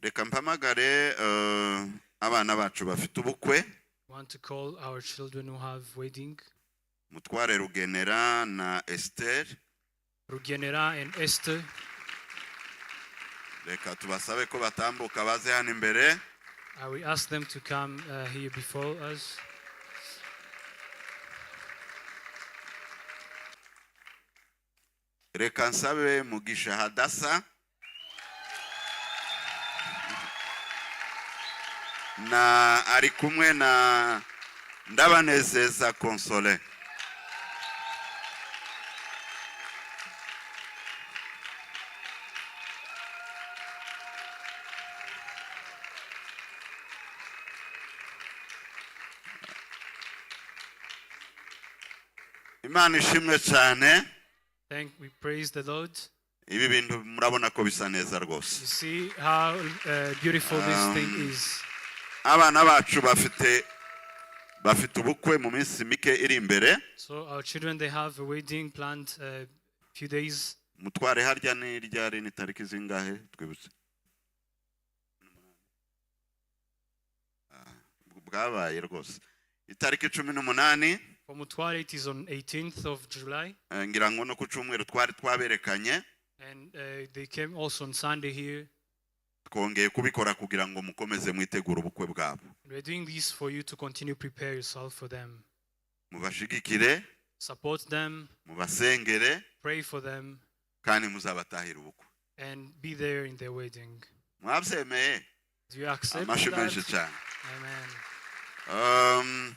Reka mpamagare abana bacu bafite ubukwe. Want to call our children who have wedding. Mutware Rugenera na Esther. Rugenera and Esther. Reka tubasabe ko batambuka baze hano imbere. We ask them to come here before us. Reka nsabe Mugisha Hadasa na ari kumwe na Ndabanezeza Console. Imana ishimwe cyane. We praise the Lord. Ibi bintu murabona ko bisa neza rwose. You see how beautiful this thing is. Abana bacu bafite ubukwe mu minsi mike iri imbere. So our children, they have a wedding planned a few days. Mutware harya ni ryari ni tariki zingahe twibutse? Bwabaye rwose. Itariki 18. For Mutware, it is on 18th of July. Ngira ngo no ku cyumweru twari twaberekanye. And they came also on Sunday here. Twongeye kubikora kugira ngo mukomeze mwitegura ubukwe bwabo. We're doing this for you to continue prepare yourself for them. Mubashigikire. Support them. Mubasengere. Pray for them. Kandi muzabatahira ubukwe. And be there in their wedding. Mwabyemeye? Do you accept Amashimishe that? cyane. Amen.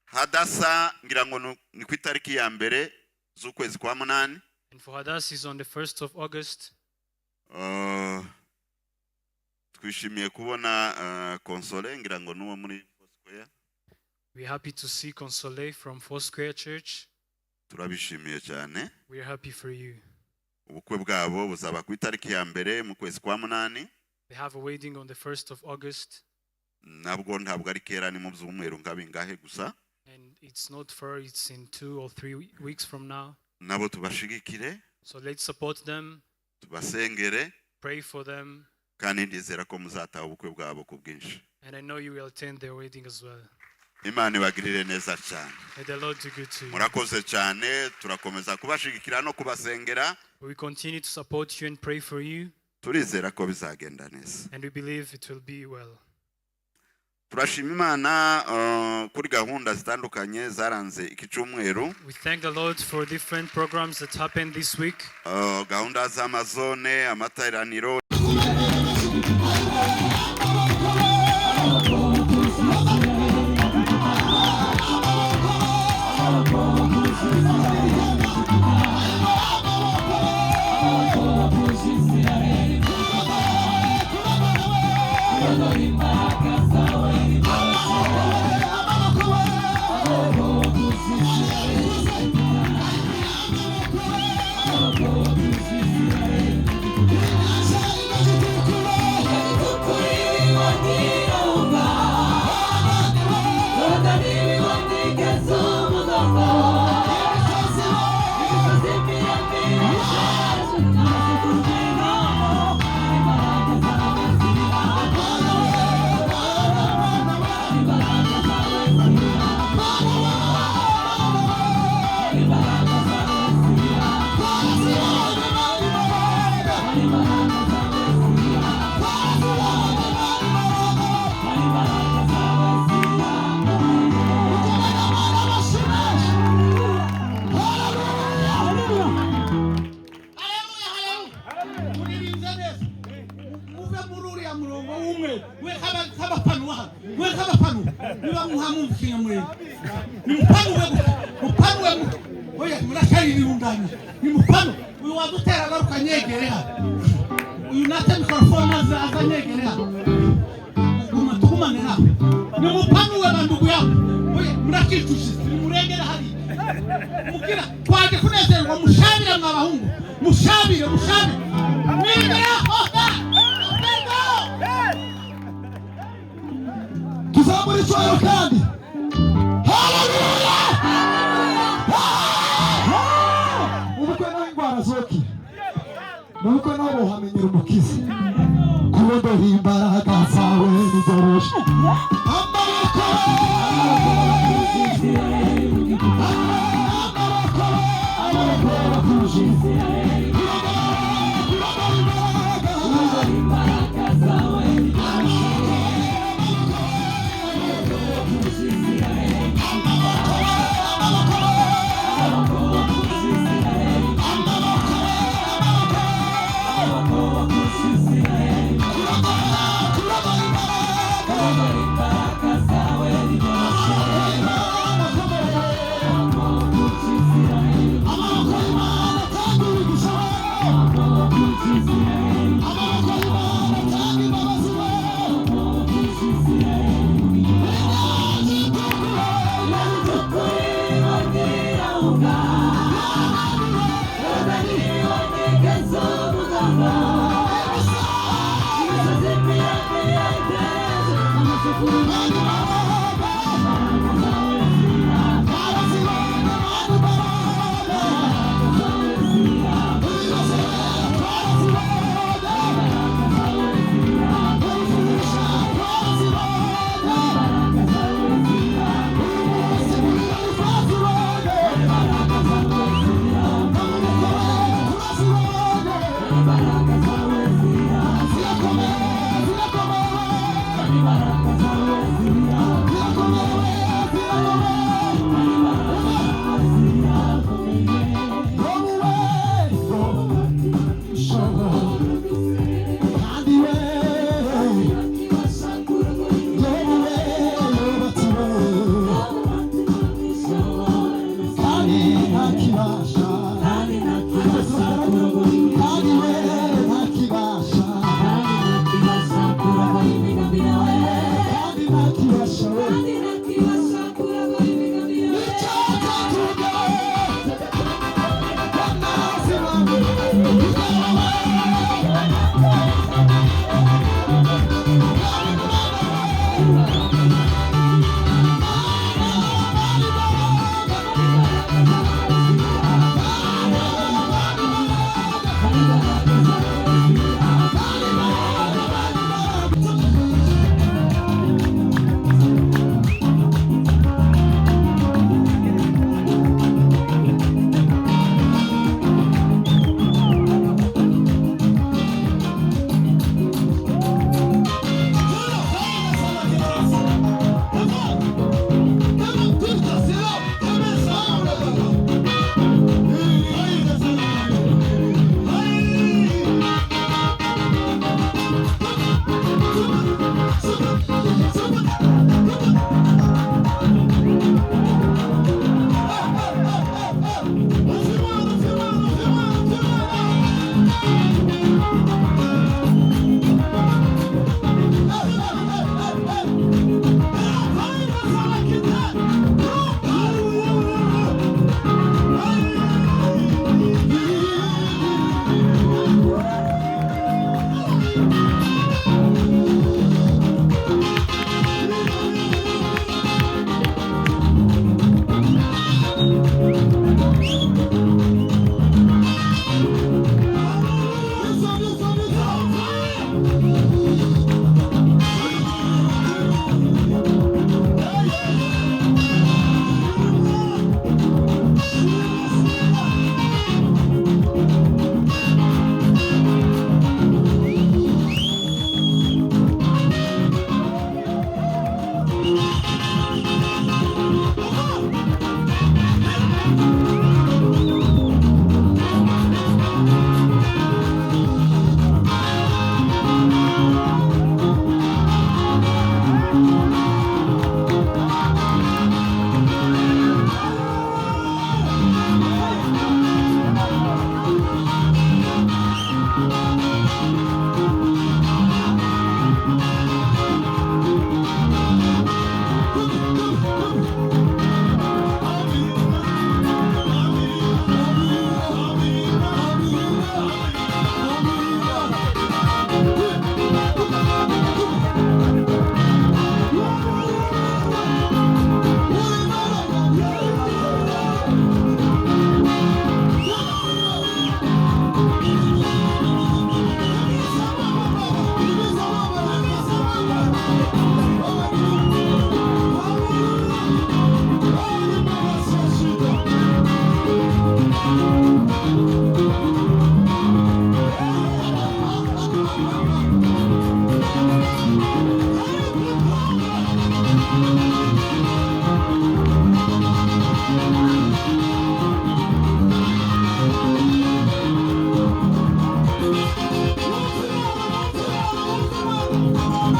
Hadasa ngira ngo ni ku itariki ya mbere z'ukwezi kwa 8. And for Hadasa is on the 1st of August. Twishimiye kubona Console ngira ngo nuwo muri Foursquare. We're happy to see Console from Foursquare Church. Turabishimiye cyane. We're happy for you. Ubukwe bwabo buzaba ku itariki ya mbere mu kwezi kwa 8. They have a wedding on the 1st of August. Ntabwo ari kera ni mu byumweru ngabingahe gusa. And it's not far, it's in 2 or 3 weeks from now. Nabo tubashigikire. So let's support them. Tubasengere. Pray for them. Kandi ndizera ko muzataha ubukwe bwabo ku bwinshi. And I know you will attend their wedding as well. Imana ibagirire neza cyane. May the Lord do good to you. Murakoze cyane, turakomeza kubashigikira no kubasengera. We continue to support you and pray for you. Turizera ko bizagenda neza. And we believe it will be well. Turashima Imana kuri gahunda zitandukanye zaranze iki cyumweru. We thank the Lord for different programs that happened this week. Gahunda za Amazone, amateraniro. Nuko nabo hamenyera umukiza turondera imbaraga zawe nidoroshe amaboko Thank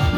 you.